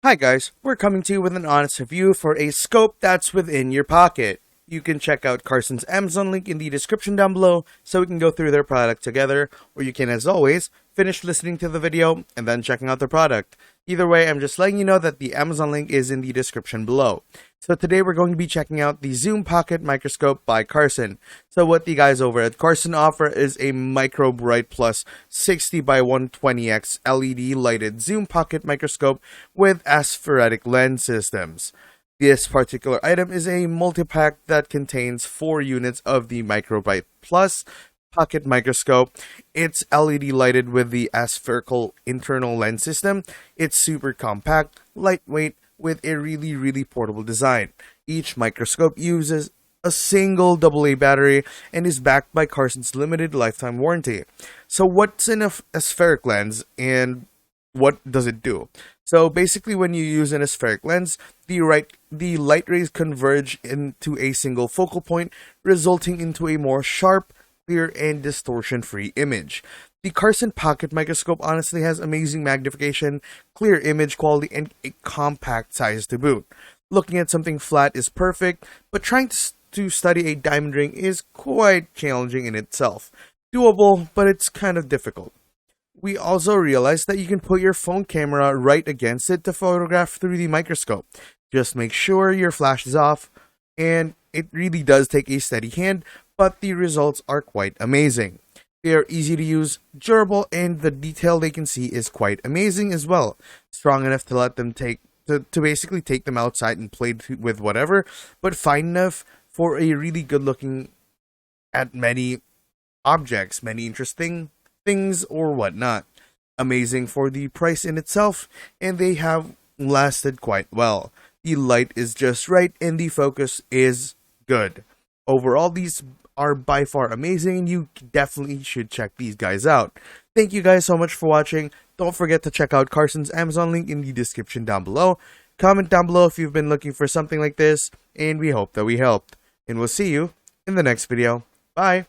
Hi guys, we're coming to you with an honest review for a scope that's within your pocket. You can check out Carson's Amazon link in the description down below so we can go through their product together, or you can, as always, finish listening to the video and then checking out the product. Either way, I'm just letting you know that the Amazon link is in the description below. So today we're going to be checking out the Zoom Pocket Microscope by Carson. So what the guys over at Carson offer is a MicroBrite Plus 60 by 120x LED lighted Zoom Pocket Microscope with aspheric lens systems. This particular item is a multi-pack that contains 4 units of the MicroBrite Plus Pocket Microscope. It's LED lighted with the aspherical internal lens system. It's super compact, lightweight, with a really portable design. Each microscope uses a single AA battery and is backed by Carson's limited lifetime warranty. So what's an aspheric lens and what does it do? So basically, when you use an aspheric lens, the light rays converge into a single focal point, resulting into a more sharp, clear, and distortion-free image. The Carson Pocket Microscope honestly has amazing magnification, clear image quality, and a compact size to boot. Looking at something flat is perfect, but trying to study a diamond ring is quite challenging in itself. Doable, but it's kind of difficult. We also realized that you can put your phone camera right against it to photograph through the microscope. Just make sure your flash is off, and it really does take a steady hand, but the results are quite amazing. They are easy to use, durable, and the detail they can see is quite amazing as well. Strong enough to let them to basically take them outside and play with whatever, but fine enough for a really good looking at many objects, many interesting things or whatnot. Amazing for the price in itself, and they have lasted quite well. The light is just right and the focus is good. Overall, these are by far amazing. You definitely should check these guys out. Thank you guys so much for watching. Don't forget to check out Carson's Amazon link in the description down below. Comment down below if you've been looking for something like this, and we hope that we helped. And we'll see you in the next video. Bye!